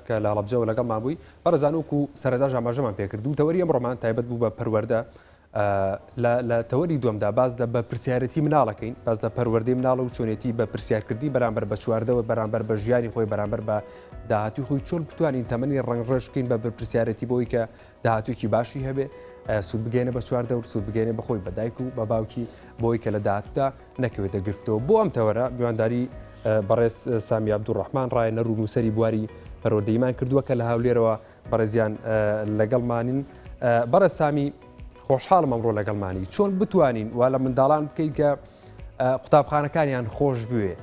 کە لە هەڵەبجەوە لەگەڵمان بووی بەڕێزانوکو سەرەتا ژاماژەمان پێکردو تەوەری ئەمڕۆمان تایبەت بوو بە پەروەردە لە تەوەری دووەمدا باز بە پرسیارەتی مناڵەکەین باز لە پەروەردەی مناڵە و چۆنێتی بە پرسیارکردی بەرامبەر بە چواردەوە بەرامبەر بە ژیانی خۆی بەرامبەر بە داهاتوی خۆی چۆن بتوانین تەمەنی ڕنگڕێژ بکەین بە پرسیارەتی بۆی کە داهاتوویکی باشی هەبێ سوود بگەێنە بە چواردە و سوود بگەێنێ بەخۆی بە دایک و بە باوکی بۆی کە لە داهاتوودا نەکەوێتە گرفتەوە بۆ ئەم تەوەرە میوانداری بەڕێز سامی عەبدوڕەحمان ڕایە نەڕوون و سەری بواری پەروەردەیمان کردووە کە لە هاولێرەوە بەڕێزیان لەگەڵمانین بەڕێز سامی خۆشحاڵم ئەمڕۆ لەگەڵمانی چۆن بتوانین وا لە منداڵان بکەین کە قوتابخانەکانیان خۆش بوێ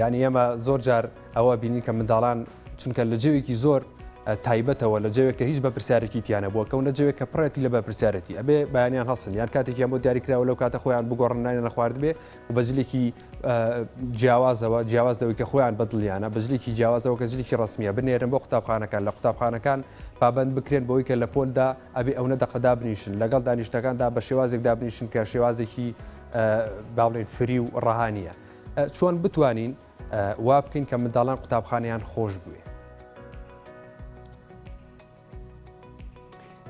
یعنی ئێمە زۆر جار ئەوە بینین کە منداڵان چونکە لە جێوێکی زۆر تایبەتەوە لە جێوێکە هیچ بە پرسیارێکی تیانە بووە کەونە جێوێک کە پڕەتی لە بە پرسیارەتی ئەبێ بەیانیان هەڵسن یان کاتێکیان بۆ دیاریکراوە لەو کاتە خۆیان بگۆڕنانە نەخوارد بێ و بەجلێکی جیاوازەوەی کە خۆیان بەدڵیانە بەجلێکی جیاوازەوە کە جلێکی ڕسمیە بنێرن بۆ قوتابخانەکان لە قوتابخانەکان پابند بکرێن بۆی کە لە پۆلدا ئەبێ ئەوە دەقەدا بنیشن لەگەڵ دانیشتەکاندا بە شێوازێکدا بنیشن کە شێوازێکی باڵێن فری و ڕەهانیە چۆن بتوانین وا بکەین کە منداڵان قوتابخانەیان خۆش بوێ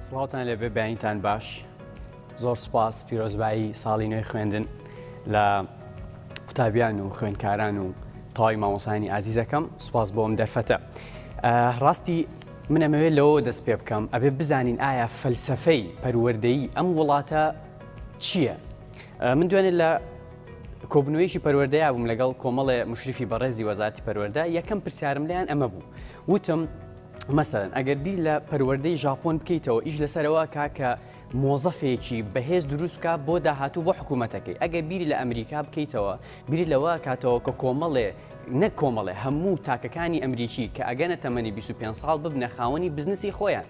سڵاوتان لێبێ بەینتان باش زۆر سپاس پیرۆزبایی ساڵی نوێی خوێندن لە قوتابیان و خوێندکاران و تەواوی مامۆسانی ئازیزەکەم سپاس بۆم دەرفەتە ڕاستی من ئەمەوێت لەوە دەست پێ بکەم ئەبێ بزانین ئایا فەلسەفەی پەروەردەیی ئەم وڵاتە چییە؟ من دوێنێت لە کۆبنەوەیەکی پەروەردەیە بووم لەگەڵ کۆمەڵێ مشریفی بەڕێزی وەزارەتی پەروەردە یەکەم پرسیارم لەیان ئەمە بوو وتم مەسەڵەن ئەگەر بیر لە پەروەردەی ژاپۆن بکەیتەوە ئیش لەسەرەوە کاکە مۆزەفێکی بەهێز دروست بکە بۆ داهاتوو بۆ حکوومەتەکەی ئەگەر بیری لە ئەمریکا بکەیتەوە بیری لەوە کاتەوە کە کۆمەڵێ نەک کۆمەڵێ هەموو تاکەکانی ئەمریکی کە ئەگەنە تەمەنی 25 ساڵ ببنە خاوەنی بزنسی خۆیان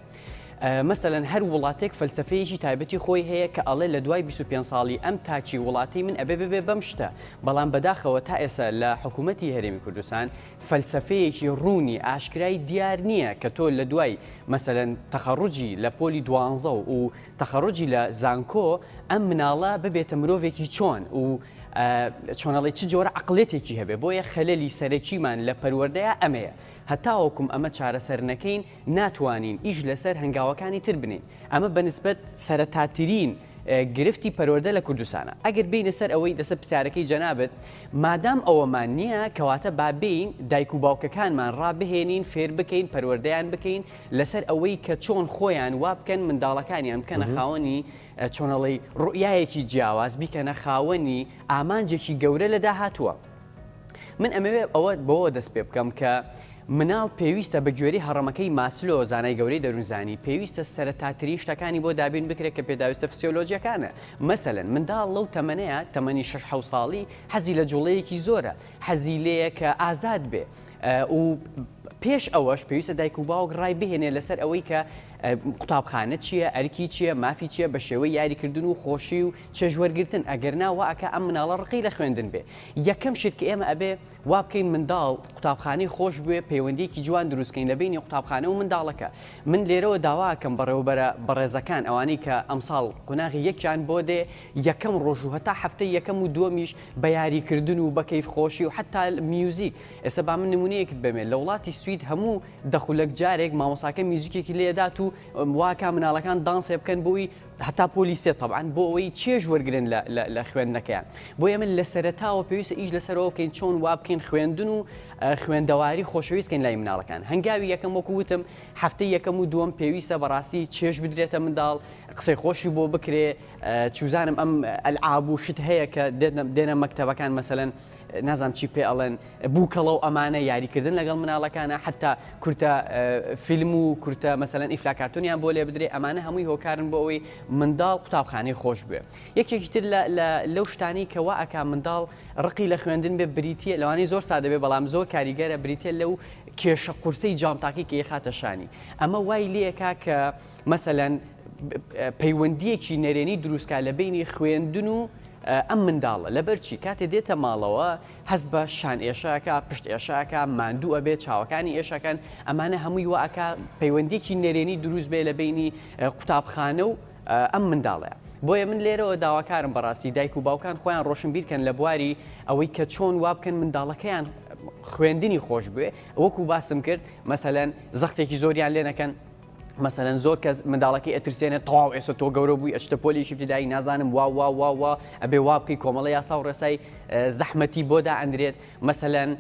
مەسەڵەن هەر وڵاتێک فەلسەفەیەکی تایبەتی خۆی هەیە کە ئەڵێ لە دوای 25 ساڵی ئەم تاچی وڵاتی من ئەبێ ببێ بەم شتە بەڵام بەداخەوە تا ئێستا لە حکوومەتی هەرێمی کوردستان فەلسەفەیەکی ڕوونی ئاشکرای دیار نییە کە تۆ لە دوای مەسەڵەن تەخەڕوجی لە پۆلی 12 و تەخەڕوجی لە زانکۆ ئەم مناڵە ببێتە مرۆڤێکی چۆن و چۆنەڵی چ جۆرە عقلێتێکی هەبێ بۆیە خەلەلی سەرەکیمان لە پەروەردەیە ئەمەیە هەتاوەکم ئەمە چارەسەر نەکەین ناتوانین ئیش لەسەر هەنگاوەکانی تر بنین ئەمە بەنسبەت سەرەتاترین گرفتی پەروەردە لە کوردستانە ئەگەر بینە سەر ئەوەی دەسە پرسیارەکەی جەنابەت مادام ئەوەمان نییە کەواتە بابین دایک و باوکەکانمان ڕابهێنین فێر بکەین پەروەردەیان بکەین لەسەر ئەوەی کە چۆن خۆیان وا بکەن منداڵەکانیان بکەنە خاوەنی چۆنەڵی ڕوئایەکی جیاواز بیکەنە خاوەنی ئامانجێکی گەورە لە داهاتووە من ئەمەوێ ئەوە بەوە دەست پێ بکەم کە مناڵ پێویستە بە گوێرەی هەڕەمەکەی ماسلۆ زانای گەورەی دەروونزانی پێویستە سەرەتاترین شتەکانی بۆ دابین بکرێت کە پێداویستە فسیۆلۆجیەکانە مەسەڵەن منداڵ لەو تەمەنەیە تەمەنی 6 ساڵی حەزی لە جوڵەیەکی زۆرە حەزی لەیە کە ئازاد بێ و پێش ئەوەش پێویستە دایک و باوک ڕای بهێنێ لەسەر ئەوەی کە قوتابخانە چییە ئەرکی چییە مافی چییە بە شێوەی یاریکردن و خۆشی و چێژوەرگرتن ئەگەر ناوە ئەکە ئەم مناڵە ڕقی لە خوێندن بێ یەکەم شت کە ئێمە ئەبێ وا بکەین منداڵ قوتابخانەی خۆش بوێ پەیوەندیەکی جوان دروستکەین لە بینی قوتابخانە و منداڵەکە من لێرەوە داواکەم بەڕێوەبەرە بەڕێزەکان ئەوانەی کە ئەمساڵ قۆناغی یەکیان بۆ دێ یەکەم ڕۆژ و هەتا هەفتەی یەکەم و دووەمیش بە یاریکردن و بە کەیف خۆشی و حتا میوزیک ئێستا با من نمونەیەکت بمێ لە وڵاتی سوید هەموو دەخولەک جارێک مامۆساکە میوزیکێکی لێدات و واکە مناڵەکان دانسێ بکەن بۆی هەتا پۆلیسێت طبعاً بۆ ئەوەی چێژ وەرگرن لە خوێندنەکەیان بۆیە من لە سەرەتاوە پێویستە ئیش لەسەرەوە بکەین چۆن وا بکەین خوێندن و خوێندەواری خۆشەویستکەین لای مناڵەکان هەنگاوی یەکەم وەکو وتم هەفتەی یەکەم و دووەم پێویستە بەڕاستی چێژ بدرێتە منداڵ قسەی خۆشی بۆ بکرێ چوزانم ئەم ئەلعاب و شت هەیە کە دێنە مەکتەبەکان مەسەڵەن نازام چی پێ ئەڵێن بووکەڵە و ئەمانە یاریکردن لەگەڵ مناڵەکانە حتا کورتە فیلم و کورتە مەسەڵەن ئیفلاکارتۆنیان بۆ لێ بدرێ ئەمانە هەمووی هۆکارن بۆ ئەوەی منداڵ قوتابخانەی خۆش بوێ یەکێکی تر لەو شتانی کە وا ئەکا منداڵ ڕقی لە خوێندن بێ بریتە لەوانی زۆر سادە بێ بەڵام زۆر کاریگەرە بریتە لەو کێشە قورسەی جامتاقی کە یەخاتە شانی ئەمە وای لێکا کە مەسەڵەن پەیوەندیەکی نەرێنی دروستکە لە بینی خوێندن و ئەم منداڵە لەبەرچی کاتێ دێتە ماڵەوە هەست بە شان ئێشاکە پشت ئێشاکە ماندوو ئەبێ چاوەکانی ئێشەکان ئەمانە هەمووی وەکە پەیوەندێکی نەرێنی دروست بێ لە بینی قوتابخانە و ئەم منداڵەیە بۆیە من لێرەوە داواکارم بەڕاستی دایک و باوکان خۆیان ڕۆشنبیرکەن لە بواری ئەوەی کە چۆن وا بکەن منداڵەکەیان خوێندنی خۆش بێ وەکو باسم کرد مەسەلەن زەختێکی زۆریان لێ نەکەن مەسەلەن زۆر کەس منداڵەکەی ئەترسێنێت تەواو ئێستا تۆ گەورە بووی ئەچتە پۆلیشی ابتدایی نازانم وا ئەبێ وا بکەی کۆمەڵە یاسا و ڕێسای زەحمەتی بۆدا ئەندرێت مەسەلەن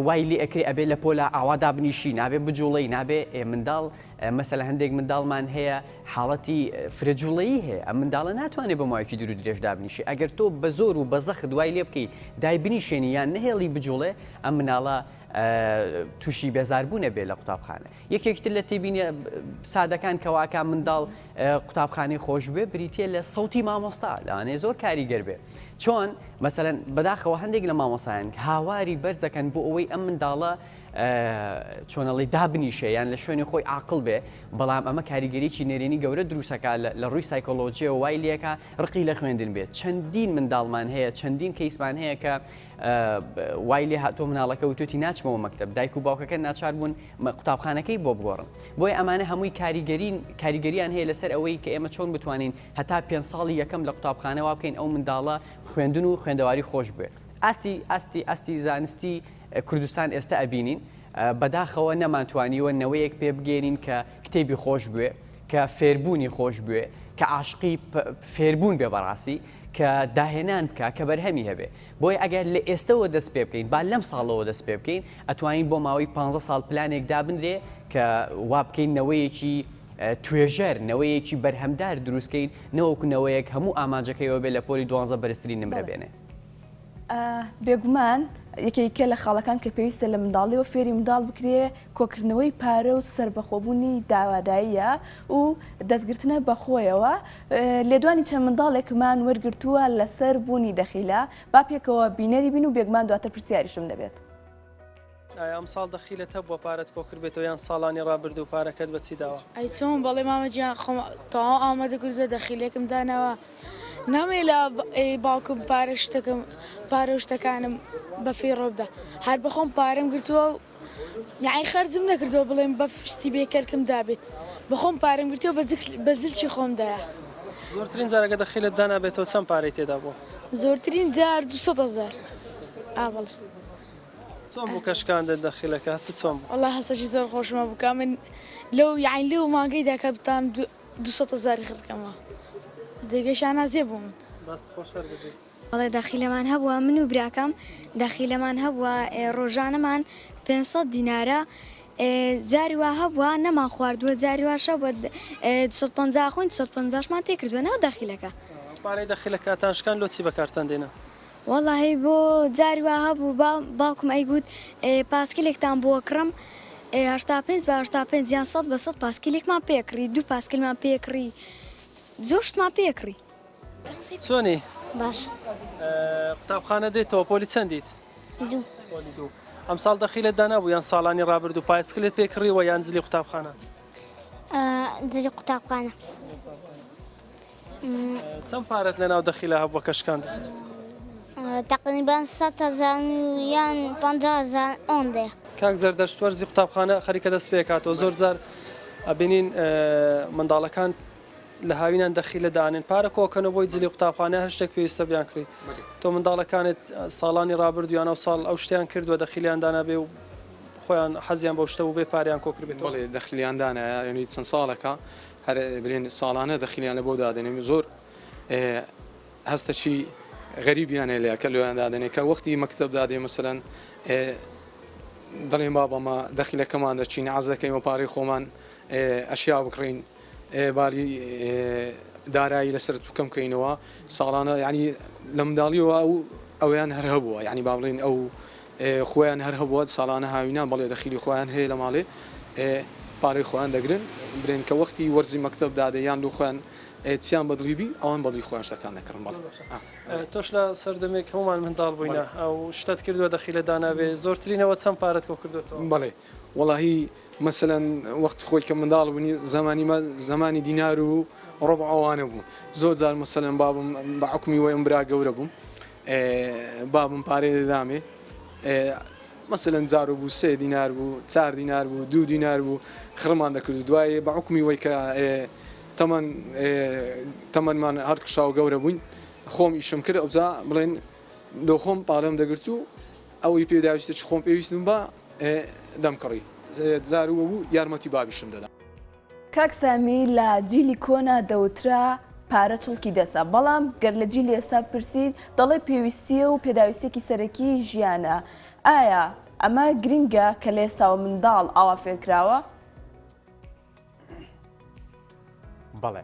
وای لێ ئەکری ئەبێ لە پۆلا ئاوادا بنیشی نابێ بجوڵی نابێ منداڵ مەسەلە هەندێک منداڵمان هەیە حاڵەتی فرەجوڵەیی هەیە ئەم منداڵە ناتوانێت بە ماوەیەکی دوور و درێژدا بنیشی ئەگەر تۆ بە زۆر و بە زەخت دوای لێ بکەی دای بنیشێنی یان نهێڵی بجوڵێ ئەم مناڵە تووشی بێزاربوونە بێ لە قوتابخانە یەکێکتر لە تێبینە سادەکان کەواکە منداڵ قوتابخانەی خۆش بێ بریتە لە سەوتی مامۆستا لەوانەیە زۆر کاریگەر بێ چۆن مەسەلەن بەداخەوە هەندێک لە مامۆسایان هاواری بەرزەکەن بۆ ئەوەی ئەم منداڵە چۆنەڵی دابنیشە یان لە شوێنی خۆی عاقڵ بێ بەڵام ئەمە کاریگەریی نێرێنی گەورە دروستەکە لە ڕووی سایکۆلۆجیە و وای لێکە ڕقی لە خوێندن بێت چەندین منداڵمان هەیە چەندین کەیسمان هەیە کە وای لێ هاتۆ مناڵەکە و توتی ناچمەوە مەکتب دایک و باوکەکە ناچار بوون قوتابخانەکەی بۆ بگۆڕن بۆی ئەمانە هەمووی کاریگەریان هەیە لەسەر ئەوەی کە ئێمە چۆن بتوانین هەتا 5 ساڵی یەکەم لە قوتابخانەوە بکەین ئەو منداڵە خوێندن و خوێندەواری خۆش بێ ئاستی زانستی کوردستان ئێستا ئەبینین بەداخەوە نەمانتوانیوە نەوەیەک پێ بگێنین کە کتێبی خۆش بوێ کە فێربوونی خۆش بوێ کە عاشقی فێربوون بێ بەڕاستی کە داهێنان بکە کە بەرهەمی هەبێ بۆی ئەگەر لە ئێستەوە دەست پێ بکەین با لەم ساڵەوە دەست پێ بکەین ئەتوانین بۆ ماوەی 15 ساڵ پلانێک دابنرێ کە وا بکەین نەوەیەکی توێژەر نەوەیەکی بەرهەمدار دروستکەین نەوەکوونەوەیەک هەموو ئاماجەکەیەوە بێ لە پۆلی 12 بەرزترین نمرە بێنێ بێگومان یەکێکە لە خاڵەکان کە پێویستە لە منداڵیەوە فێری منداڵ بکرێ کۆکردنەوەی پارە و سربەخۆبوونی داواداییە و دەستگرتنە بەخۆیەوە لێدوانی چەند منداڵێکمان وەرگرتووە لەسەر بوونی دەخیلە با پێکەوە بینەری بین و بێگومان دواتر پرسیاریشم دەبێت ئەم ساڵ دەخیلەتە بۆ پارەت کۆکرد بێتەوە یان ساڵانی ڕابرد و پارەکەت بەچی داوە ئەی چۆن بەڵێ مامەجیان تەواو ئامادە کردووە دەخیلێکم دانەوە نامێ لە باوکم پارە شتەکانم بەفێڕۆ بدە هەر بەخۆم پارەم گرتووە و یعنی خەرجم نەکردەوە بڵێم بە شتی بێکەرکم دابێت بەخۆم پارەم گرتووە بەجلکی خۆمدایە زۆرترین جارەکە دەخیلت دانابێتەوە چەند پارەی تێدا بوو زۆرترین جار 200,000 ئاڵ چۆن بوو کەشکاندت دەخیلەکە هەست چۆن بوو والله هەستەشی زۆر خۆشمە بووکە من لەو یعنی لەو مانگەیدا کە بتان 200,000 خڕکەمە دەگەشان نازیێ بوو من باس خۆشەر بژیت بەڵێ داخیلەمان هەبووە من و براکەم داخیلەمان هەبووە ڕۆژانەمان 500 دینارە جاری وا هەبووە نەمان خواردووە جاری واشە بۆ 250 خوین 250مان تێکردووە ناو داخیلەکە پارەی دەخیلەکەتانشکان لۆ چی بەکارتان دێنە وەڵی بۆ جاری وا هەبوو باوکم ئەیگوت پاسکیلێکتان بۆ کڕم 85 بە 85 یان 100 بە 100 پاسکیلێکمان پێکڕی 2 پاسکیلمان پێکڕی زۆر شتمان پێکڕی چۆنی باش قوتابخانە دێتەوە پۆلی چەندیت دوو ئەم ساڵ دەخیلت دانابوو یان ساڵانی ڕابرد و پایسکلت پێکڕیوە یان جلی قوتابخانە جلی قوتابخانە چەند پارەت لە ناو دەخیلە هەبووە کەشکاند تقریبا 100,000 یان 50,000 ئەوەندەیە کاک زەردەشت وەرزی قوتابخانە خەریکە دەست پێکاتەوە زۆر جار ئەبینین منداڵەکان لە هاوینان دەخیلە دانێن پارە کۆکەنە بۆی جلی قوتابخانە هەر شتێک پێویستە بیان کڕی تۆ منداڵەکانت ساڵانی ڕابردویانە و ساڵ ئەو شتیان کردووە دەخیلیان دانابێ و خۆیان حەزیان بە شتە و بێ پاریان کۆکرد بێت بەڵێ دەخلیان دانایە ینی چەند ساڵەکە هەر برێن ساڵانە دەخلیان لە بۆ دادێنێ زۆر هەستە چی غەریبیانە لێ کە لێیان دادێنێ کە وەختی مەکتەب دادێ مەسەلەن دەڵێن بابەمە دەخیلەکەمان دەچین عەز دەکەین و پارەی خۆمان ئەشیا بکڕین باری دارایی لەسەر توکەم بکەینەوە ساڵانە ینی لە منداڵیەوە ئەویان هەر هەبووە ینی با بڵێن ئەو خۆیان هەر هەبووە ساڵانە هاوینان بەڵێ دەخیلی خۆیان هەیە لە ماڵێ پارەی خۆیان دەگرن برێن کە وەختی وەرزی مەکتەب دادەیان لە خۆیان چیان بەدڵیبی ئەوان بەدڵی خۆیان شتەکان دەکردن بەڵێ تۆش لە سەردەمێک هەمومان منداڵ بووینە ئەو شتت کردووە دەخیلە دانابێ زۆرترینەوە چەند پارەت کۆ کردوێتەوە بەڵێ وەڵاهی مەسەلەن وەختی خۆی کە منداڵ بوونی زمانی دینار و ڕۆبع ئەوانە بوو زۆر جار مەسەلەن بابم بە حکمی وە ئەمبرا گەورە بووم بابم پارەی دەدامێ مەسەلەن جار بوو 3 دینار بوو 4 دینار بوو 2 دینار بوو خڕمان دەکرد دوایێ بە حکمی وەی کە تەمەنمان هەر کشا و گەورە بووین خۆم ئیشم کرد ئەوجا بڵێن دۆ خۆم پاڵم دەگرت و ئەوەی پێداویستە چ خۆم پێویستم بە دەمکڕی زارەوە بوو یارمەتی بابیشم دەدا. کاک سامی لە جیلی کۆنا دەوترا پارە چڵکی دەسە بەڵام گەر لە جیلی ئێستا پرسید دەڵێ پێویستیە و پێداویستێکی سەرەکی ژیانە ئایا ئەمە گرنگە کە لە ئێستاوە منداڵ ئاوا فێرکراوە؟ بەڵێ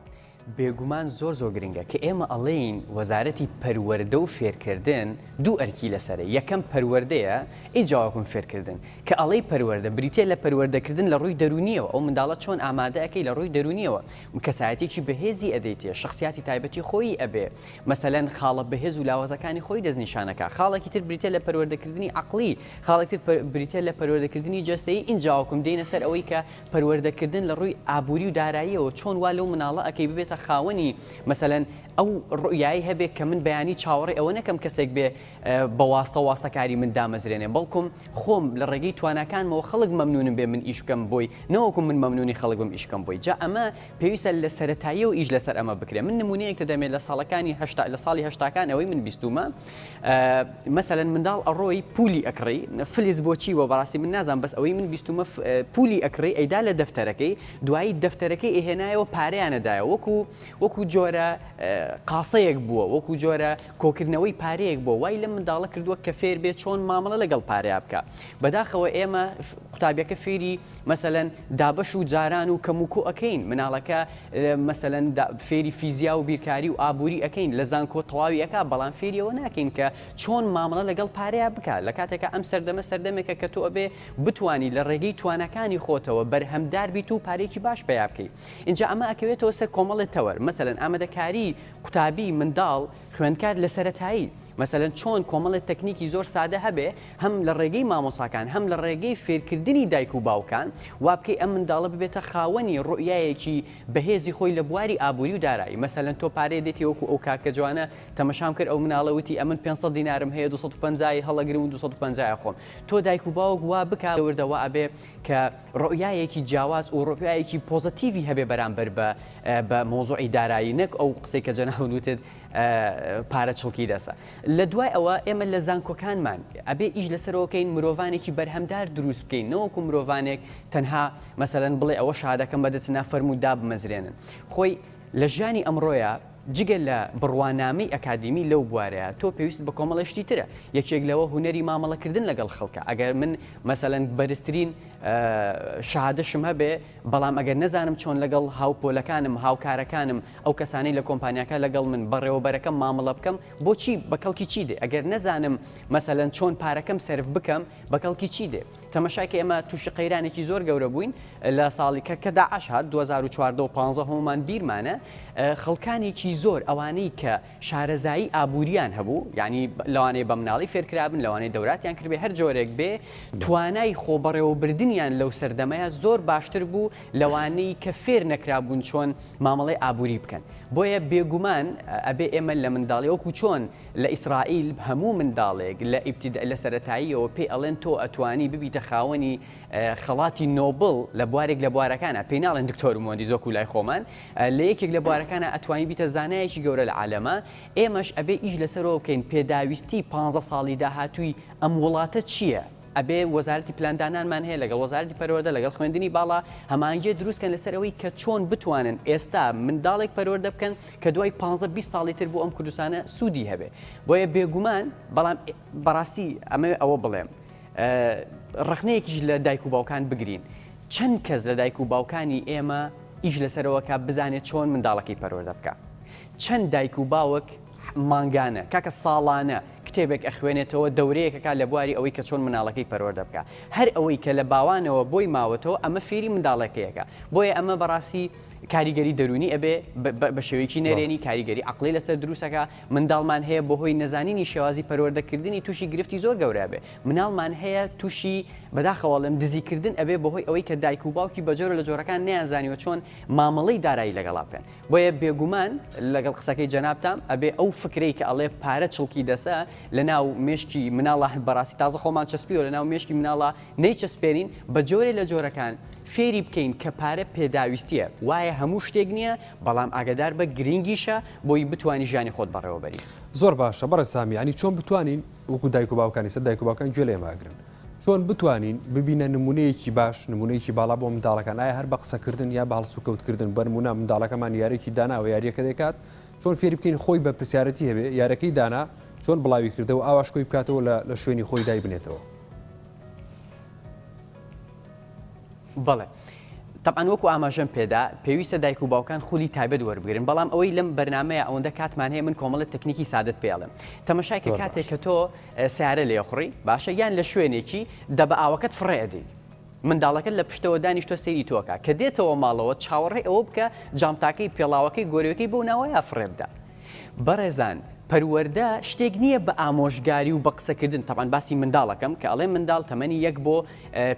بێگومان زۆر گرنگە کە ئێمە ئەڵێین وەزارەتی پەروەردە و فێرکردن دوو ئەرکی لەسەرە یەکەم پەروەردەیە ئیجاواکم فێرکردن کە ئەڵەی پەروەردە بریتێ لە پەروەردەکردن لە ڕووی دەرونیەوە ئەو منداڵە چۆن ئامادەەکەی لە ڕووی دەرونیەوە کەسایەتێکی بەهێزی ئەدەیتێ شخصیاتی تایبەتی خۆی ئەبێ مەسەلەن خاڵە بەهێز و لاوازەکانی خۆی دەستنیشانەکە خاڵێکی تر بریتێ لە پەروەردەکردنی عقلی خاڵێکی تر بریتێ لە پەروەردەکردنی جەستەیی ئینجاواکم دێنە سەر ئەوەی کە پەروەردەکردن لە ڕووی ئابووری و داراییەوە چۆن وا لەو مناڵە ئەکەی ببێتە خاوەنی مەسەلەن ئەو ڕویایی هەبێت کە من بەیانی چاوەڕێ ئەوە نەکەم کەسێک بێ بە واستەکاری من دامەزرێنێ بەڵکم خۆم لە ڕێگەی توانەکانمەوە خەڵک مەمنونم بێ من ئیش بکەم بۆی نەوەکم من مەمنونی خەڵک بم ئیش بکەم بۆی جا ئەمە پێویستە لە سەرەتایی و ئیش لەسەر ئەمە بکرێ من نمونەیەک دەمێت لە ساڵەکانی لە ساڵی هەشتاکان ئەوەی من بیستومە مەسەلەن منداڵ ئەڕۆی پولی ئەکڕی فلیز بۆچی وە بەڕاستی من نازان بەس ئەوەی من بیستومە پولی ئەکڕی ئەیدا لە دەفتەرەکەی دوایی دەفتەرەکەی ئێهێنایەوە پارەیانەدایە وەکو جۆرە قاسەیەک بووە وەکو جۆرە کۆکردنەوەی پارەیەک بووە وای لە منداڵە کردووە کە فێر بێت چۆن مامەڵە لەگەڵ پارەیە بکە بەداخەوە ئێمە قوتابیەکە فێری مەسەلەن دابەش و جاران و کەموکۆ ئەەکەین مناڵەکە مەسەلەن فێری فیزیا و بیرکاری و ئابووری ئەەکەین لە زانکۆ تەواوی ئەکا بەڵام فێریەوە ناکەین کە چۆن مامەڵە لەگەڵ پارەیە بکە لە کاتێکە ئەم سەردەمێکە کە تۆ ئەبێ بتوانی لە ڕێگەی توانەکانی خۆتەوە بەرهەمدار بیت و پارێکی باش پێیا بکەیت اینجا ئەمە ئەکەوێتەوە سەر کۆمەڵی تەوەر مەسەلەن ئامادەکاری قوتابی منداڵ خوێندکار لە سەرەتایی مەسەلەن چۆن کۆمەڵی تەکنیکی زۆر سادە هەبێ هەم لە ڕێگەی مامۆساکان هەم لە ڕێگەی فێرکردنی دایک و باوکان وا بکەی ئەم منداڵە ببێتە خاوەنی ڕوئیایەکی بەهێزی خۆی لە بواری ئابووری و دارایی مەسەلەن تۆ پارەیە دێتی وەکو ئەو کاکە جوانە تەمەشام کرد ئەو مناڵەوتی ئەمن 500 دینارم هەیە 250 هەڵەگرم و 250 خۆم تۆ دایک و باوک وا بکە وردەوە ئەبێ کە ڕوئیایەکی جیاواز و ڕوئیایەکی پۆزتیڤی هەبێ بەرامبەر بە مۆزوعی دارایی نەک ئەو قسەی کە جەناوتت پارە چڵکی دەسە لە دوای ئەوە ئێمە لە زانکۆکانمان ئەبێ ئیش لەسەرەوەکەین مرۆڤانێکی بەرهەمدار دروست بکەین نەوەکو مرۆڤانێک تەنها مەسەلەن بڵێ ئەوە شادەکەم بەدەچنا فەرموودا بمەزرێنن خۆی لە ژیانی ئەمڕۆیە جگە لە بڕوانامەی ئەکادمی لەو بوارەیە تۆ پێویست بە کۆمەڵەشتی ترە یەکێک لەوە هوەری مامەڵەکردن لەگەڵ خەڵکە ئەگەر من مەسەلەن بەرزترین شادەشم هەبێ بەڵام ئەگەر نەزانم چۆن لەگەڵ هاوپۆلەکانم هاوکارەکانم ئەو کەسانەی لە کۆمپانیاکە لەگەڵ من بەڕێوەبەرەکەم مامەڵە بکەم بۆچی بەکەڵکی چی دێ ئەگەر نەزانم مەسەلەن چۆن پارەکەم سرف بکەم بەکەڵکی چی دێ تەمەشاکە ئێمە تووشی قەیرانێکی زۆر گەورە بووین لە ساڵی کە داعش هات 2014 و 15 هەمومان بیرمانە خەڵکانێکی زۆر ئەوانەی کە شارەزایی ئابووریان هەبوو یعنی لەوانەیە بە مناڵی فێرکرابن لەوانەیە دەوراتیان کردبێ هەر جۆرێک بێ توانای خۆبەڕێوەبردنیان لەو سەردەمەیە زۆر باشتر بوو لەوانەی کە فێر نەکرابوون چۆن مامەڵەی ئابووری بکەن بۆیە بێگومان ئەبێ ئێمە لە منداڵی وەکو چۆن لە ئیسرائیل هەموو منداڵێک لە سەرەتاییەوە پێی ئەڵێن تۆ ئەتوانی ببیتە خاوەنی خەڵاتی نۆبل لە بوارێک لە بوارەکانە پێی ناڵێن دکتۆر مۆندی زۆکو لای خۆمان لە یەکێک لە بوارەکانە ئەتوانی بیتە زانایەکی گەورە لە عالەمە ئێمەش ئەبێ ئیش لەسەرەوە بکەین پێداویستی 15 ساڵی داهاتووی ئەم وڵاتە چییە؟ ئەبێ وەزارەتی پلاندانانمان هەیە لەگەڵ وەزارەتی پەروەردە لەگەڵ خوێندنی باڵا هەمانجێ دروستکەن لەسەر ئەوەی کە چۆن بتوانن ئێستا منداڵێک پەروەردە بکەن کە دوای 15-20 ساڵی تر بۆ ئەم کوردستانە سوودی هەبێ بۆیە بێگومان بەڵام بەڕاستی ئەمە ئەوە بڵێم ڕخنەیەکیش لە دایک و باوکان بگرین چەند کەس لە دایک و باوکانی ئێمە ئیش لەسەرەوەکە بزانێت چۆن منداڵەکەی پەروەردە بکە چەند دایک و باوک مانگانە کاکە ساڵانە کتێبێک ئەخوێنێتەوە دەورەیەکەکە لە بواری ئەوەی کە چۆن مناڵەکەی پەروەردە بکە هەر ئەوەی کە لە باوانەوە بۆی ماوەتەوە ئەمە فێری منداڵەکەیەکە بۆیە ئەمە بەڕاستی کاریگەری دەرونی ئەبێ بە شێوەیەکی نەرێنی کاریگەری عقلی لەسەر دروستەکە منداڵمان هەیە بەهۆی نەزانینی شێوازی پەروەردەکردنی تووشی گرفتی زۆر گەورە بێ مناڵمان هەیە تووشی بەداخەوەڵم دزیکردن ئەبێ بەهۆی ئەوەی کە دایک و باوکی بەجۆرە لە جۆرەکان نەیانزانیوە چۆن مامەڵەی دارایی لەگەڵا بکەن بۆیە بێگومان لەگەڵ قسەکەی جەنابتام ئەبێ ئەو فکرەی کە ئەڵێ پارە چڵکی دەسە لە ناو مێشکی مناڵە بەڕاستی تازە خۆمان چەسپیوە لە ناو مێشکی مناڵە نەیچەسپێنین بە جۆرێ لە جۆرەکان فێری بکەین کە پارە پێداویستیە وایە هەموو شتێک نییە بەڵام ئاگدار بە گرنگیشە بۆی بتوانی ژیانی خۆت بەڕێوەبەری زۆر باشە بەڕێ سامی ینی چۆن بتوانین وەکو دایک و باوکانی سەر دایک و باوکان گوێ لێماگرن چۆن بتوانین ببینە نمونەیەکی باش نمونەیەکی باڵا بۆ منداڵەکان ئایا هەر بە قسەکردن یا بە هەڵسوکەوتکردن بە نمونە منداڵەکەمان یارێکی دانا و یاریەکە دەکات چۆن فێری بکەین خۆی بە پرسیارەتی هەبێ یارەکەی دانا چۆن بڵاوی کردەوە ئاواش کۆی بکاتەوە لە شوێنی خۆی دای بنێتەوە. بەڵێ طبعاً وەکو ئاماژەم پێدا پێویستە دایک و باوکان خولی تایبەت وەربگرن بەڵام ئەوەی لەم بەرنمەیە ئەوەندە کاتمان هەیە من کۆمەڵە تەکنیکی سادت پێڵم تەماشای کە کاتێک کە تۆ سیارە لێخڕی باشە یان لە شوێنێکی دە بە ئاوەکەت فڕێدی منداڵەکەت لە پشتەوە دانیشتۆ سەیری تۆکە کە دێتەوە ماڵەوە چاوەڕێ ئەوە بکە جامتاکەی پێڵاوەکەی گۆرەوەکەی بۆ ناوەیە فڕێبدا بەڕێزان پەروەردە شتێک نییە بە ئامۆژگاری و بە قسەکردن تەبان باسی منداڵەکەم کە ئەڵێ منداڵ تەمەنی 1 بۆ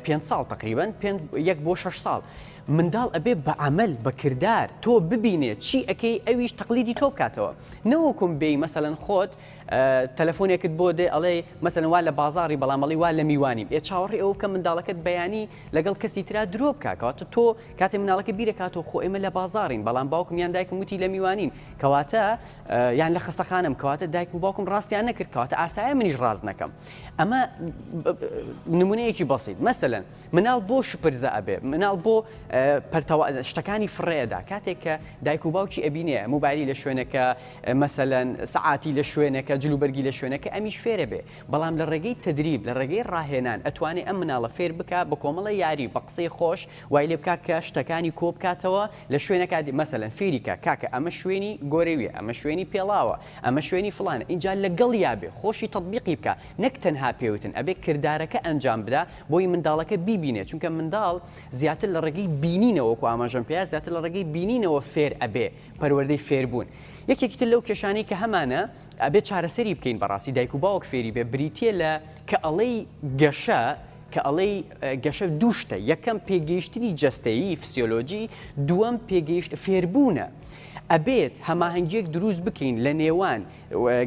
5 ساڵ تقریبان 1 بۆ 6 ساڵ منداڵ ئەبێ بە عمل بە کردار تۆ ببینێت چی ئەەکەی ئەویش تەقلیدی تۆ بکاتەوە نەوەکم بێ مەسەلەن خۆت تەلەفۆنێکت بۆ دێ ئەڵێ مەسەلەن وا لە بازاری بەڵامەڵی وا لە میوانیم چاوەڕێ ئەو کە منداڵەکەت بەیانی لەگەڵ کەسی ترا درۆ بکاتەوە تۆ کاتێ مناڵەکە بیرەکاتەوە خۆ ئێمە لە بازارین بەڵام باوکم یان دایکم وتی لە میوانین کەواتە یان لە خستەخانم کەواتە دایکم باوکم ڕاستیان نەکرد کەواتە ئاسایە منیش ڕاز نەکەم ئەمە نمونەیەکی بەسیط مەسەلەن مناڵ بۆ شپرزە ئەبێ مناڵ بۆ شتەکانی فڕێدا کاتێک کە دایک و باوکی ئەبینێ موبایلی لە شوێنەکە مەسەلەن سەعاتی لە شوێنەکە جلوبەرگی لە شوێنەکە ئەمیش فێرە بێ بەڵام لە ڕێگەی تدریب لە ڕێگەی ڕاهێنان ئەتوانێت ئەم مناڵە فێر بکە بە کۆمەڵە یاری بە قسەی خۆش وای لێ بکات کە شتەکانی کۆ بکاتەوە لە شوێنەکە مەسەلەن فێریکە کاکە ئەمە شوێنی گۆرەویە ئەمە شوێنی پێڵاوە ئەمە شوێنی فڵانە اینجا لەگەڵ یابێ خۆشی تەطبیقی بکە نەک تەنها پێوتن ئەبێ کردارەکە ئەنجام بدا بۆی منداڵەکە بیبینێت چونکە منداڵ زیاتر لە ڕێگەی بینینەوە و ئاماژەم پێ زیاتر لە ڕێگەی بینینەوە فێر ئەبێ پەروەردەی فێربوون یەکێکتر لەو کێشانەی کە هەمانە ئەبێ چارەسەری بکەین بەڕاستی دایک و باوک فێری بێ بریتە لە کە ئەڵەی گەشە کە ئەڵەی گەشە دووشتە یەکەم پێگەیشتنی جەستەیی فسیۆلۆجی دووەم پێگەیشت فێربوونە ئەبێت هەماهەنگیەک دروست بکەین لە نێوان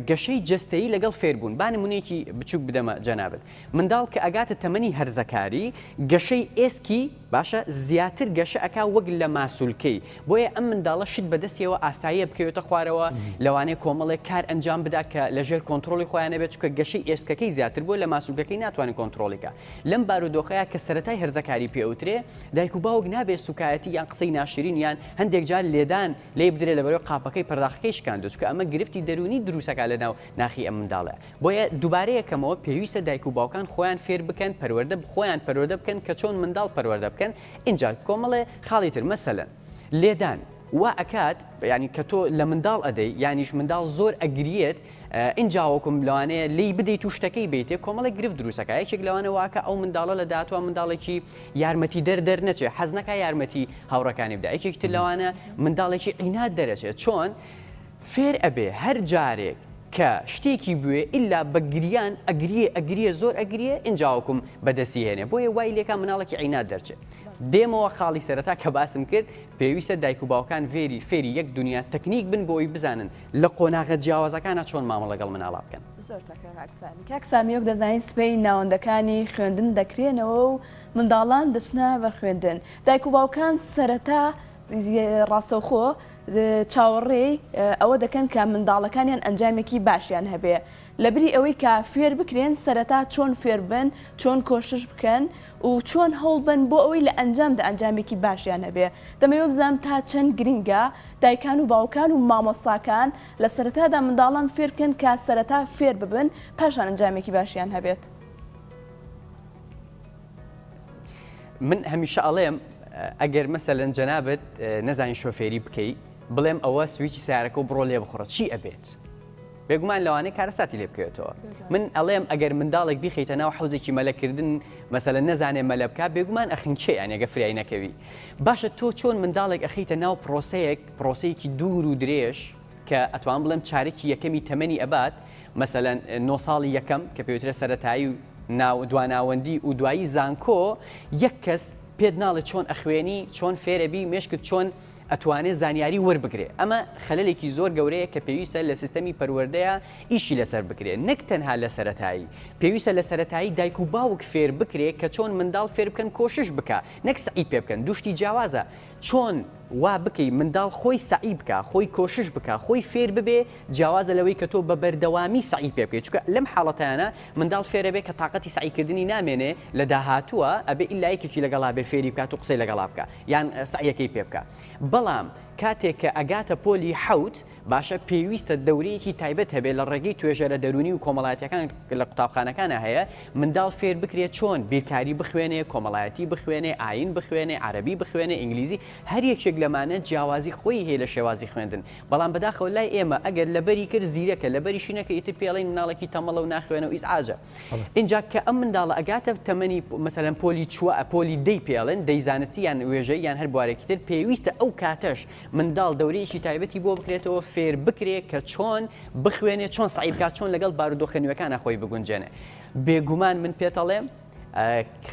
گەشەی جەستەیی لەگەڵ فێربوون با نمونەیەکی بچووک بدەمە جەنابەت منداڵ کە ئەگاتە تەمەنی هەرزەکاری گەشەی ئێسکی باشە زیاتر گەشە ئەکا وەک لە ماسوولکەی بۆیە ئەم منداڵە شت بەدەستیەوە ئاساییە بکەوێتە خوارەوە لەوانەیە کۆمەڵێک کار ئەنجام بدا کە لەژێر کۆنتترۆلی خۆیانە بێت چکە گەشەی ئێسکەکەی زیاتر بۆ لە ماسوولەکەی ناتوانێت کۆنتترۆلیکە لەم بارودۆخەیە کە سەرەتای هەرزەکاری پێوترێ دایک و باوک نابێت سوکایەتی یان قسەی ناشرین یان هەندێک جار لێدان لێ بدرێت لەبەرەوە قاپەکەی پەرداخەکەی شکاندوت چکە ئەمە گرفتی دەرونی دروستەکە لەناو ناخی ئەم منداڵە بۆیە دووبارەیەکەمەوە پێویستە دایک و باوکان خۆیان فێر بکەن پەروەردە خۆیان پەروەردە بکەن کە چۆن منداڵ پەروەردە بکەن اینجا کۆمەڵێ خاڵی تر مەسەلەن لێدان وا ئەکات ینی کە تۆ لە منداڵ ئەدەی یانیش منداڵ زۆر ئەگریێت اینجاوەکم لەوانەیە لی بدەیت و شتەکەی بێتێ کۆمەڵی گرفت دروستەکە یەکێک لەوانە واکە ئەو منداڵە لە داهاتوە منداڵێکی یارمەتی دەرنەچێت حەزنەکە یارمەتی هاوڕەکانی بدا یەکێکتر لەوانە منداڵێکی عینات دەرەچێت چۆن فێر ئەبێ هەر جارێک کە شتێکی بوێ ئللا بە گریان ئەگریە زۆر ئەگریە اینجاوەکم بەدەسی هێنێ بۆیە وای لێکە مناڵێکی عینات دەرچێت دێمەوە خاڵی سەرەتا کە باسم کرد پێویستە دایک و باوکان فێری یەک دنیا تەکنیک بن بۆی بزانن لە قۆناغە جیاوازەکانە چۆن مامەڵە لەگەڵ مناڵا بکەن کاکسامیۆک دەزانین سپەی ناوەندەکانی خوێندن دەکرێنەوە و منداڵان دەچنە بەرخوێندن دایک و باوکان سەرەتا ڕاستەوخۆ چاوەڕێی ئەوە دەکەن کە منداڵەکانیان ئەنجامێکی باشیان هەبێ لەبری ئەوەی کە فێر بکرێن سەرەتا چۆن فێر بن چۆن کۆشش بکەن و چۆن هەوڵ بن بۆ ئەوەی لە ئەنجامدا ئەنجامێکی باشیان هەبێ دەمەوێت بزانم تا چەند گرینگە دایکان و باوکان و مامۆساکان لە سەرەتادا منداڵان فێرکەن کە سەرەتا فێر ببن پاشان ئەنجامێکی باشیان هەبێت من هەمیشە ئەڵێم ئەگەر مەسەلەن جەنابەت نەزانین شۆفێری بکەیت بڵێم ئەوە سویچی سیارەکە و بڕۆ لێ بخڕە چی ئەبێت بێگومان لەوانەیە کارەساتی لێ بکەوێتەوە من ئەڵێم ئەگەر منداڵێک بیخیتە ناو حوزێکی مەلەکردن مەسەلەن نەزانێ مەلە بکە بێگومان ئەخینچێ یانێگە فریایی نەکەوی باشە تۆ چۆن منداڵێک ئەخیتە ناو پرۆسەیەکی دوور و درێژ کە ئەتوان بڵێم چارێکی یەکەمی تەمەنی ئەبات مەسەلەن 9 ساڵی یەکەم کە پێوترە سەرەتایی و دواناوەندی و دوایی زانکۆ یەک کەس پێت ناڵێ چۆن ئەخوێنی چۆن فێرەبی مێشکت چۆن ئەتوانێت زانیاری وەربگرێ ئەمە خەلەلێکی زۆر گەورەیە کە پێویستە لە سیستەمی پەروەردەیە ئیشی لەسەر بکرێت نەک تەنها لە سەرەتایی پێویستە لە سەرەتایی دایک و باوک فێر بکرێت کە چۆن منداڵ فێر بکەن کۆشش بکە نەک سعی پێ بکەن دوشتی جیاوازە چۆن وا بکەی منداڵ خۆی سعی بکە خۆی کۆشش بکە خۆی فێر ببێ جیاوازە لەوەی کە تۆ بە بەردەوامی سعی پێ بکەیت چونکە لەم حاڵەتانە منداڵ فێرە بێ کە تااقەتی سعیکردنی نامێنێ لە داهاتووە ئەبێ ئیلایەکێکی لەگەڵا بێ فێری بکات و قسەی لەگەڵا بکە یان سعیەکەی پێ بکە بەڵام کاتێک کە ئەگاتە پۆلی حەوت باشە پێویستە دەورەیەکی تایبەت هەبێ لە ڕێگەی توێژەرە دەرونی و کۆمەڵایەتەکان لە قوتابخانەکانە هەیە منداڵ فێر بکرێت چۆن بیرکاری بخوێنێ کۆمەڵایەتی بخوێنێ ئاین بخوێنێ عەرەبی بخوێنێ ئینگلیزی هەر یەکێک لەمانە جیاوازی خۆی هەیە لە شێوازی خوێندن بەڵام بەداخەوە لای ئێمە ئەگەر لەبەری کرد زیرەکە لەبەریشی نەکە ئیتر پێڵەی مناڵێکی تەمەڵە و ناخوێنە و ئیزعاجە اینجا کە ئەم منداڵە ئەگاتە تەمەنی مەسەلەن پۆلی چوە پۆلی دەی پێڵێن دەیزانەتی یان وێژەی یان هەر بوارێکی تر پێویستە ئەو کاتەش منداڵ دەورەیەکی تایبەتی بۆ بکرێتەوە فێر بکرێت کە چۆن بخوێنێت چۆن سعی بکات چۆن لەگەڵ بارودۆخێنوەکانە خۆی بگونجێنێ بێگومان من پێتەڵێم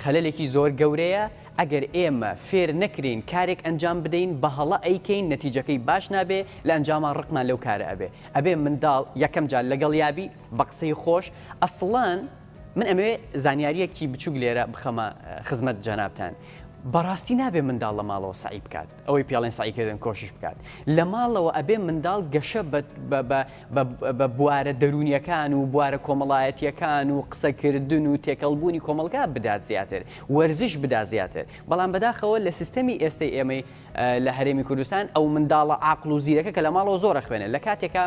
خەلەلێکی زۆر گەورەیە ئەگەر ئێمە فێر نەکرین کارێک ئەنجام بدەین بە هەڵە ئەیکەین نەتیجەکەی باش نابێ لە ئەنجامان ڕقمان لەو کارە ئەبێ منداڵ یەکەم جار لەگەڵ یابی بە قسەی خۆش ئەسڵان من ئەمێ زانیاریەکی بچووک لێرە بخەمە خزمەت جەنابتان بەڕاستی نابێ منداڵ لە ماڵەوە سعی بکات ئەوەی پێڵێن سعیکردن کۆشش بکات لە ماڵەوە ئەبێ منداڵ گەشە بە بوارە دەرونیەکان و بوارە کۆمەڵایەتیەکان و قسەکردن و تێکەڵبوونی کۆمەلگا بدات زیاتر وەرزش بدا زیاتر بەڵام بەداخەوە لە سیستەمی ئێستای ئێمەی لە هەرێمی کوردستان ئەو منداڵە عاقڵ و زیرەکە کە لە ماڵەوە زۆرە خوێنێت لە کاتێکە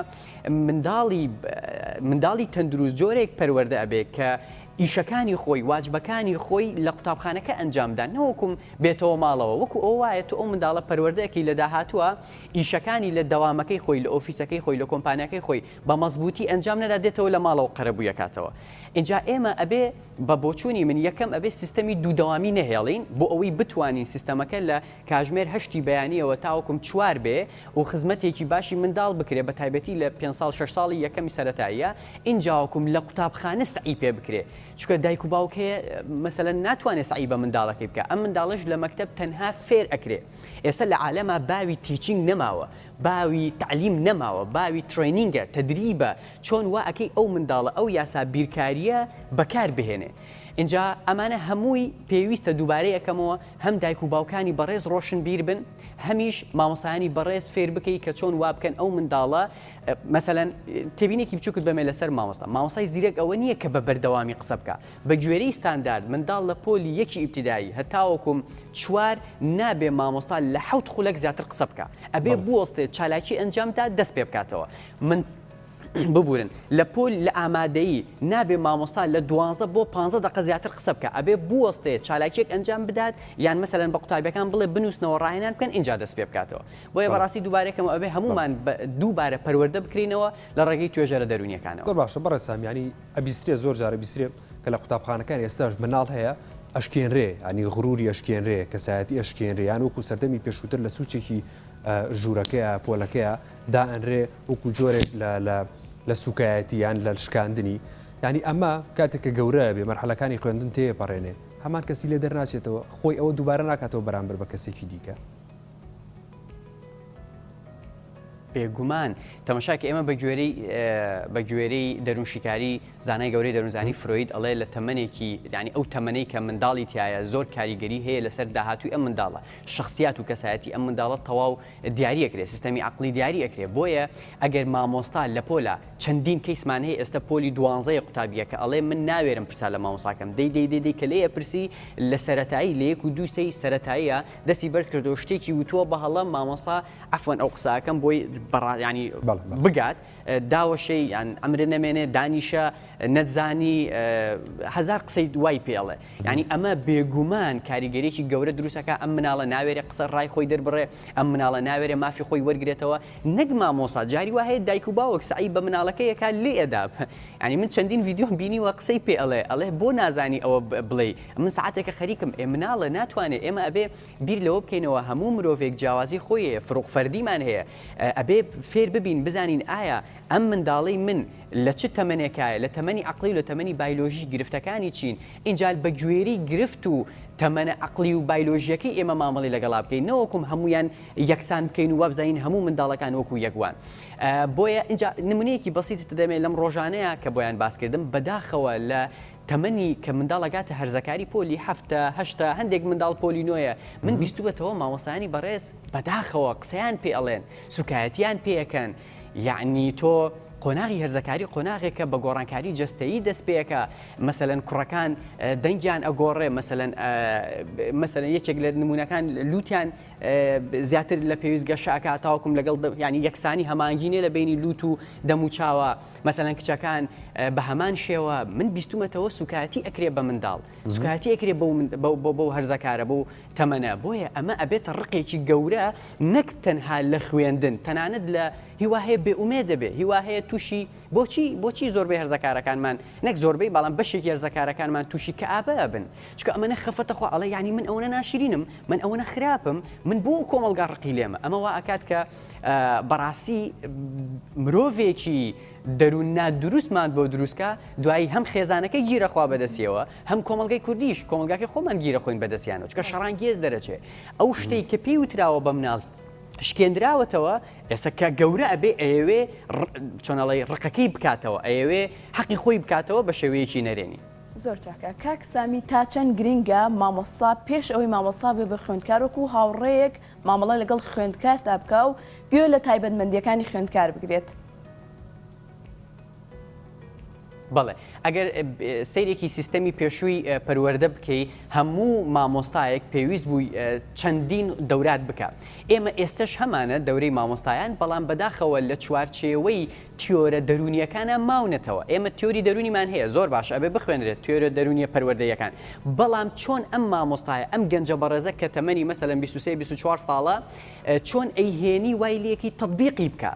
منداڵی تەندروست جۆرێک پەروەردە ئەبێ کە ئیشەکانی خۆی واجبەکانی خۆی لە قوتابخانەکە ئەنجامدان نەوەکوم بێتەوە ماڵەوە وەکو ئەو وایە تو ئەو منداڵە پەروەردەیەکی لە داهاتووە ئیشەکانی لە دەوامەکەی خۆی لە ئۆفیسەکەی خۆی لە کۆمپانیەکەی خۆی بە مەزبوطی ئەنجام نەدا دێتەوە لە ماڵەوە قەرەبوویەکاتەوە اینجا ئێمە ئەبێ بە بۆچوونی من یەکەم ئەبێ سیستەمی دوودەوامی نەهێڵین بۆ ئەوەی بتوانین سیستەمەکە لە کاژمێر هەشتی بەیانیەوە تاوەکم چوار بێ و خزمەتێکی باشی منداڵ بکرێ بە تایبەتی لە 5 ساڵ 6 ساڵی یەکەمی سەرەتاییە اینجاوەکم لە قوتابخانە سعی پێ بکرێ چونکە دایک و باوک هەیە مەسەلەن ناتوانێت سعی بە منداڵەکەی بکە ئەم منداڵش لە مەکتەب تەنها فێر ئەکرێ ئێستا لە عالەما باوی تیچینگ نەماوە باوی تعلیم نەماوە باوی ترینینگە تدریبە چۆن وا ئەکەی ئەو منداڵە ئەو یاسا بیرکاریە بەکار بهێنێ اینجا ئەمانە هەمووی پێویستە دووبارەی یەکەمەوە هەم دایک و باوکانی بەڕێز ڕۆشن بیر بن هەمیش مامۆستایانی بەڕێز فێر بکەی کە چۆن وا بکەن ئەو منداڵە مەسەلەن تێبینێکی بچووکت بەمێ لەسەر مامۆستای زیرەک ئەوە نییە کە بە بەردەوامی قسە بکە بە گوێرەی ستاندارد منداڵ لە پۆلی یەکی ئیبتیدایی هەتاوەکم چوار نابێ مامۆستا لە 7 خولەک زیاتر قسە بکە ئەبێ بوەستێت چالاکی ئەنجامدا دەست پێ بکاتەوە من ببورن لە پۆل لە ئامادەیی نابێ مامۆستا لە 12 بۆ 15 دقیقە زیاتر قسە بکە ئەبێ بوەستێت چالاکیەک ئەنجام بدات یان مەسەلەن بە قوتابیەکان بڵێ بنووسنەوە ڕاهێنان بکەن اینجا دەست پێ بکاتەوە بۆیە بەڕاستی دووبارێکەوە ئەبێ هەمومان دووبارە پەروەردە بکرینەوە لە ڕێگەی توێژەرە دەرونیەکانەوە زۆر باشە بەڕێسام ینی ئەبیسترێ زۆر جارە بیسترێ کە لە قوتابخانەکان ئێستاش مناڵ هەیە ئەشکێنرێ ینی غروری ئەشکێنرێ کەسایەتی ئەشکێنرێ یان وەکو سەردەمی پێشووتر لە سوچێکی ژوورەکەیە پۆلەکەیە دائەنرێ وەکو جۆرێک لە سوکایەتیان لە شکاندنی ینی ئەمە کاتێککە گەورە بێ مەرحەلەکانی خوێندن تێپەڕێنێ هەمان کەسی لێ دەرناچێتەوە خۆی ئەوە دووبارە ناکاتەوە بەرامبەر بە کەسێکی دیکە بێگومان تەماشاکە ئێمە بە گوێرەی دەروونشیکاری زانای گەورەی دەروونزانی فرۆید ئەڵێ لە تەمەنێکی ینی ئەو تەمەنەی کە منداڵی تایە زۆر کاریگەری هەیە لەسەر داهاتوی ئەم منداڵە شخصیات و کەسایەتی ئەم منداڵە تەواو دیاریەکرێ سیستەمی عقلی دیاری ئەکرێ بۆیە ئەگەر مامۆستا لە پۆلا چەندین کەیسمان هەیە ئێستا پۆلی 12 قوتابیەکە ئەڵێ من ناوێرم پرسا لە مامۆساکەم دەی کە لێیە پرسی لە سەرەتایی لە 1 و 2 سەی سەرەتاییە دەستی بەرز کردەوە شتێکی وتووە بە هەڵە مامۆستا عەفوەن ئەو قساکەم بۆی ینی بگات داوەشەی یان ئەمرە نەمێنێ دانیشە نەتزانی هەزار قسەی دوای پێڵێ ینی ئەمە بێگومان کاریگەریەکی گەورە دروستەکە ئەم مناڵە ناوێرێ قسە ڕای خۆی دەربڕێ ئەم مناڵە ناوێرێ مافی خۆی وەرگێتەوە نەک مامۆسا جاری وا هەیە دایک و باوەک سعی بە مناڵەکەیەکە لێ ئەداب ینی من چەندین ڤیدیۆ بینیوە قسەی پێ ئەڵێ بۆ نازانی ئەوە بڵێ من ساعتێکە خەریکم مناڵە ناتوانێت ئێمە ئەبێ بیر لەوە بکەینەوە هەموو مرۆڤێک جیاوازی خۆیە فڕوق فەردیمان هەیە ئەبێ فێر ببین بزانین ئایا ئەم منداڵەی من لە چ تەمەنێکایە لە تەمەنی عقلی و لە تەمەنی بایۆلۆژی گرفتەکانی چین اینجا بە گوێری گرفت و تەمەنە عقلی و بایۆلۆژیەکەی ئێمە مامەڵی لەگەڵا بکەین نەوەکم هەمویان یەکسان بکەین و وابزانین هەموو منداڵەکان وەکو یەکوان بۆیە اینجا نمونەیەکی بەسیت دەمێت لەم ڕۆژانەیە کە بۆیان باسکردم بەداخەوە لە تەمەنی کە منداڵەکاتە هەرزەکاری پۆلی هەفتە هەشتا هەندێک منداڵ پۆلی نوۆیە من بیستوبەتەوە مامۆستانی بەڕێز بەداخەوە قسەیان پێ ئەڵێن سوکایەتیان پێەکەن یعنی تۆ قۆناغی هەرزەکاری قۆناغێکە بە گۆڕانکاری جەستەیی دەست پێەکە مەسەلەن کوڕەکان دەنگیان ئەگۆڕێ مەسەلەن یەکێک لە نمونونەکان لووتیان زیاتر لە پێویستگە شاکە تاوکم لەگەڵ ینی یەکسانی هەمانگینێ لە بینی لووت و دەموچاوە مەسەلەن کچەکان بە هەمان شێوە من بیستومەتەوە سوکایەتی ئەکرێ بە منداڵ سوکایەتی ئەکرێ بەو هەرزەکارە بۆ تەمەنە بۆیە ئەمە ئەبێتە ڕقێکی گەورە نەک تەنها لە خوێندن تەنانەت لە هیواهەیە بێئومێ دەبێ هیواهەیە تووشی بۆچی زۆربەی هەرزەکارەکانمان نەک زۆربەی بەڵام بەشێکی هەرزەکارەکانمان تووشی کە ئابە بن چکە ئەمەنە خەفەتەخوا ئەڵێ ینی من ئەوەنە ناشرینم من ئەوەنە خراپم من بۆ کۆمەلگا ڕقی لێمە ئەمە وا ئەکات کە بەڕاستی مرۆڤێکی دەروون نادروستمان بۆ دروستکە دوایی هەم خێزانەکەی گیرەخوا بەدەستیەوە هەم کۆمەلگای کوردیش کۆمەلگاکەی خۆمان گیرە خۆین بەدەستیانەوە چکە شەڕانگێز دەرەچێ ئەو شتەی کە پێی وتراوە بە مناڵ شکێنراوەتەوە ئێستا کە گەورە ئەبێ ئەوێ چۆنەڵی ڕقەکەی بکاتەوە ئەوێ حەقی خۆی بکاتەوە بە شێوەیەکی نەرێنی زۆر چاکە کاک سامی تا چەند گرینگە مامۆستا پێش ئەوەی مامۆستا بێ بە خوێندکارۆک و هاوڕێیەک مامەڵە لەگەڵ خوێندکاردا بکە و گوێ لە تایبەتمەندیەکانی خوێندکار بگرێت بەڵێ ئەگەر سیرێکی سیستەمی پێشووی پەروەردە بکەی هەموو مامۆستایەک پێویست بووی چەندین دەورات بکە ئێمە ئێستش هەمانە دەورەی مامۆستایان بەڵام بەداخەوە لە چوارچێوەی تیۆرە دەرونیەکانە ماونەتەوە ئێمە تیۆری دەرونیمان هەیە زۆر باش ئەبێ بخوێنرێت تیۆرە دەرونیە پەروەردەیەکان بەڵام چۆن ئەم مامۆستایە ئەم گەنجە بەڕێزە کە تەمەنی مەسەلەن 23-24 ساڵە چۆن ئەیهێنی وای لێکی تەطبیقی بکە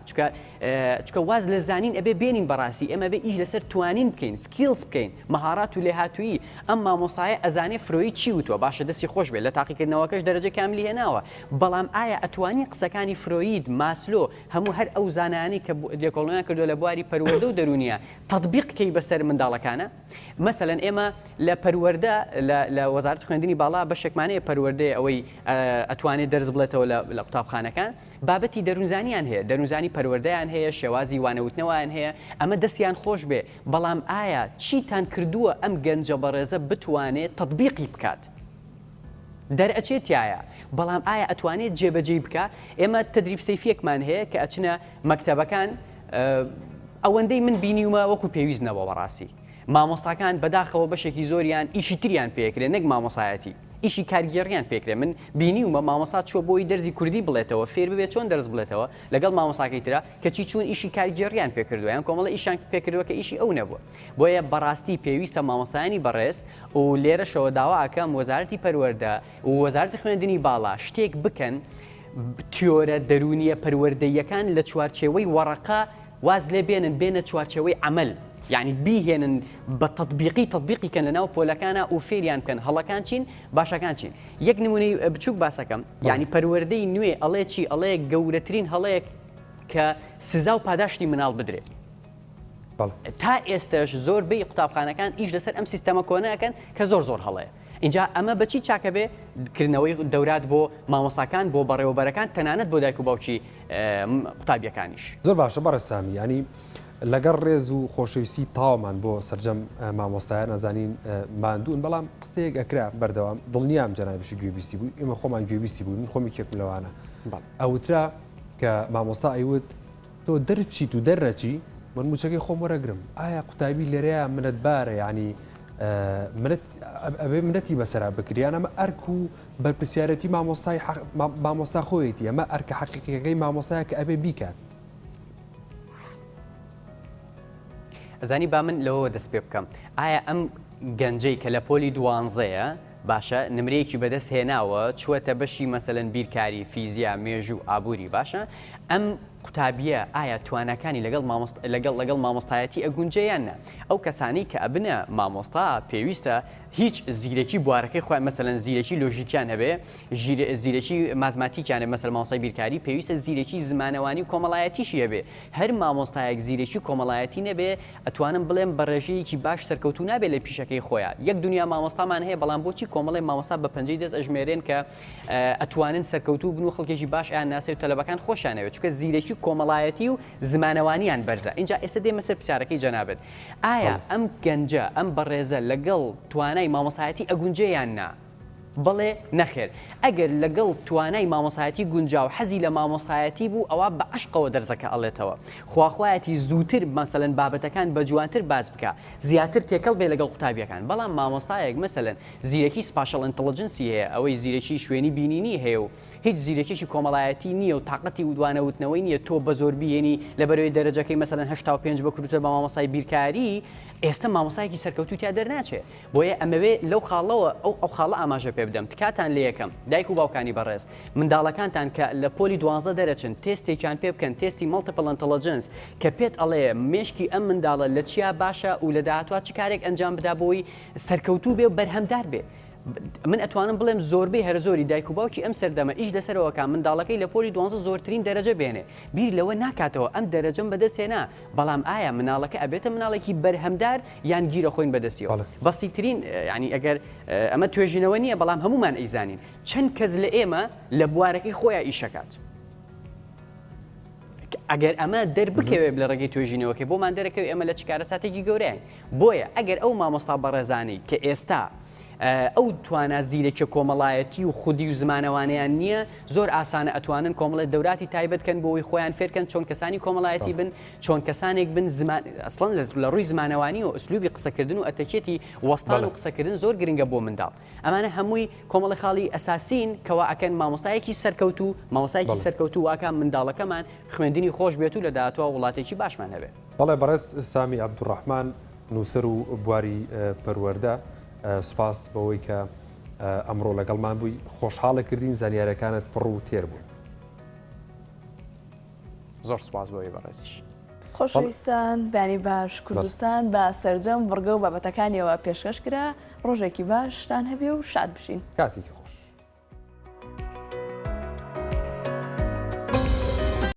چکە واز لە زانین ئەبێ بێنین بەڕاستی ئێمە بێ ئیش لەسەر توانین بکەین سکیلز بکەین مەهارات و لێهاتوویی ئەم مامۆستایە ئەزانێ فرۆی چی وتووە باشە دەستی خۆش بێت لە تاقیکردنەوەکەش دەرەجە کاملی هێناوە بەڵام ئایا ئەتوانی قسەکانی فرۆید ماسلۆ هەموو هەر ئەو زانانی کە دێکۆڵۆنیان کردو لە بواری پەروەردە و دەرونیە تەطبیق بکەی بەسەر منداڵەکانە مەسەلەن ئێمە لە پەروەردە لە وەزارەتی خوێندنی باڵا بەشێکمانەیە پەروەردەیە ئەوەی ئەتوانێت دەرز بڵێتەوە لە قوتابخانەکان بابەتی دەروونزانیان هەیە دەروونزانی پەروەردەیان هەیە شێوازی وانەوتنەوەیان هەیە ئەمە دەستیان خۆش بێ بەڵام ئایا چیتان کردووە ئەم گەنجە بەڕێزە بتوانێت تەطبیقی بکات دەرئەچێتایە بەڵام ئایا ئەتوانێت جێبەجێ بکە ئێمە تەدریب سەیفیەکمان هەیە کە ئەچنە مەکتەبەکان ئەوەندەی من بینیومە وەکو پێویستنەوە بەڕاستی مامۆستاکان بەداخەوە بەشێکی زۆریان ئیشی تریان پێکرێت نەک مامۆسایەتی ئیشی کارگێڕیان پێکرێ من بینیومە مامۆستا چۆ بۆی دەرزی کوردی بڵێتەوە فێر ببێت چۆن دەرز بڵێتەوە لەگەڵ مامۆساکەی ترە کەچی چوون ئیشی کارگێڕیان پێکردووە یان کۆمەڵە ئیشان پێکردووە کە ئیشی ئەو نەبووە بۆیە بەڕاستی پێویستە مامۆستایانی بەڕێز و لێرەشەوە داوا ئەکەم وەزارەتی پەروەردە و وەزارەتی خوێندنی باڵا شتێک بکەن تیۆرە دەرونیە پەروەردەیەکان لە چوارچێوەی وەڕەقە واز لێ بێنە چوارچێوەی عەمەل یعنی بیهێنن بە تەطبیقی کەن لەناو پۆلەکانە و فێریان بکەن هەڵەکان چین باشەکان چین یەک نمونەی بچووک باسەکەم یعنی پەروەردەی نوێ ئەڵێ چی ئەڵێ گەورەترین هەڵەیەک کە سزا و پاداشتی مناڵ بدرێت تا ئێستش زۆربەی قوتابخانەکان ئیش لەسەر ئەم سیستەمە کۆنەکەن کە زۆر هەڵەیە اینجا ئەمە بەچی چاکە بێ کردنەوەی دەورات بۆ مامۆستاکان بۆ بەڕێوەبەرەکان تەنانەت بۆ دایک و باوکی قوتابیەکانیش زۆر باشە بەڕێسامی ینی لەگەڵ ڕێز و خۆشەویستی تاومان بۆ سەرجەم مامۆستایان نەزانین ماندوون بەڵام قسەیەک ئەکرا بەردەوام دڵنیام جەنابشی گوێبیستی بوو ئێمە خۆمان گوێبیستی بووین خۆمی کێکم لەوانە ئەوترا کە مامۆستا ئەیوت تۆ دەرچیت و دەرنەچی من موچەکەی خۆم وەرەگرم ئایا قوتابی لێرەیە منەتبارە ینی ئەبێ منەتی بەسەرا بکریان ئەمە ئەرک و بەرپرسیارەتی مامۆستا خۆیەتی ئەمە ئەرکە حەقیقەکەی مامۆستایە کە ئەبێ بیکات ئەزانی با من لەوە دەست پێ بکەم ئایا ئەم گەنجەی کە لە پۆلی 12ەیە باشە نمرەیەکی بەدەست هێناوە چوەتە بەشی مەسەلەن بیرکاری فیزیا مێژوو ئابووری باشە ئەم قوتابیە ئایا توانەکانی لەگەڵ مامۆستایەتی ئەگونجەیانە ئەو کەسانی کە ئەبنە مامۆستا پێویستە هیچ زیرەکی بوارەکەی خۆیان مەسەلەن زیرەکی لۆژیکیان هەبێ زیرەکی ماتماتیکیانە مەسەل مامۆستای بیرکاری پێویستە زیرەکی زمانەوانی و کۆمەڵایەتیشی هەبێ هەر مامۆستایەک زیرەکی کۆمەڵایەتی نەبێ ئەتوانم بڵێم بەڕێژەیەکی باش سەرکەوتو نابێ لە پیشەکەی خۆیان یەک دنیا مامۆستامان هەیە بەڵام بۆچی کۆمەڵی مامۆستا بە پەنجەی دەست ئەژمێرێن کە ئەتوانن سەرکەوتو بن و خەڵکێکی باش ئەیان ناسێ و تەلەبەکان خۆشیانەوێت چونکە زیرەکی کۆمەڵایەتی و زمانەوانیان بەرزە اینجا ئێستا دێمە سەر پرسیارەکەی جەنابەت ئایا ئەم گەنجە ئەم بەڕێزە لەگەڵ توانای مامۆسایەتی ئەگونجەیان نا بڵێ نەخێر ئەگەر لەگەڵ توانای مامۆسایەتی گونجاو حەزی لە مامۆسایەتی بوو ئەوە بە عشقەوە دەرزەکە ئەڵێتەوە خواخوایەتی زووتر مەسەلەن بابەتەکان بە جوانتر باز بکە زیاتر تێکەڵ بێ لەگەڵ قوتابیەکان بەڵام مامۆستایەک مەسەلەن زیرەکی سپاشەڵ ئینتەلیجنسی هەیە ئەوەی زیرەکی شوێنی بینینی هەیە و هیچ زیرەکێکی کۆمەڵایەتی نییە و تااقەتی ودوانەوتنەوەی نییە تۆ بە زۆر بینی لەبەرەوەی دەرەجەکەی مەسەلەن 85 بە کورتتر بە مامۆسای بیرکاری ئێستا مامۆسایەکی سەرکەوتو تا دەرناچێت بۆیە ئەمەوێ لەو خاڵەوە ئەو خاڵە ئاماژە پێ بدەم تکاتان لە یەکەم دایک و باوکانی بەڕێز منداڵەکانتان کە لە پۆلی 12 دەرەچن تێستێکیان پێ بکەن تێستی مەڵتیپل ئینتەلیجنس کە پێت ئەڵێ مێشکی ئەم منداڵە لە چیا باشە و لە داهاتوە چ کارێک ئەنجام بدا بۆی سەرکەوتو بێ و بەرهەمدار بێ من ئەتوانم بڵێم زۆربەی هەر زۆری دایک و باوکی ئەم سەردەمە ئیش لەسەرەوەکە منداڵەکەی لە پۆلی 12 زۆرترین دەرەجە بێنێ بیر لەوە ناکاتەوە ئەم دەرەجەم بەدەستێنا بەڵام ئایا مناڵەکە ئەبێتە مناڵێکی بەرهەمدار یان گیرە خۆین بەدەستیەوە بەسیترین ینی ئەگەر ئەمە توێژینەوە نییە بەڵام هەمومان ئەیزانین چەند کەس لە ئێمە لە بوارەکەی خۆیان ئیشەکات ئەگەر ئەمە دەربکەوێت لە ڕێگەی توێژینەوەکە بۆمان دەرەکەوێت ئێمە لە چکارە ساتێکی گەورەیە بۆیە ئەگەر ئەو مامۆستا بەڕێزانی کە ئێستا ئەو توانە زیرەکە کۆمەڵایەتی و خودی و زمانەوانیان نییە زۆر ئاسانە ئەتوانن کۆمەڵێت دەوراتی تایبەتکەن بۆی خۆیان فێرکەن چۆن کەسانی کۆمەڵایەتی بن چۆن کەسانێک بن ئەسڵەن لە ڕووی زمانەوانی و ئەسلوبی قسەکردن و ئەتەکێتی وەستان و قسەکردن زۆر گرنگە بۆ منداڵ ئەمانە هەمووی کۆمەڵی خاڵی ئەساسین کەوا ئەکەن مامۆستایەکی سەرکەوتو مامۆستایەکی سەرکەوتو واکە منداڵەکەمان خوێندنی خۆش بێت و لە داهاتوە وڵاتێکی باشمان هەبێت بەڵێ بەڕێز سامی عەبدوڕەحمان نووسەر و بواری پەروەردە سوپاس بەوەی کە ئەمڕۆ لەگەڵمان بووی خۆشحاڵە کردین زانیارەکانت پڕ و تێر بوون زۆر سوپاس بەوەی بەڕێزیش خۆشەویستان بانی باش کوردستان بە سەرجەم بڕگە و بابەتەکانیەوە پێشکەش کرا ڕۆژێکی باشتان هەبێ و شاد بشین کاتێکی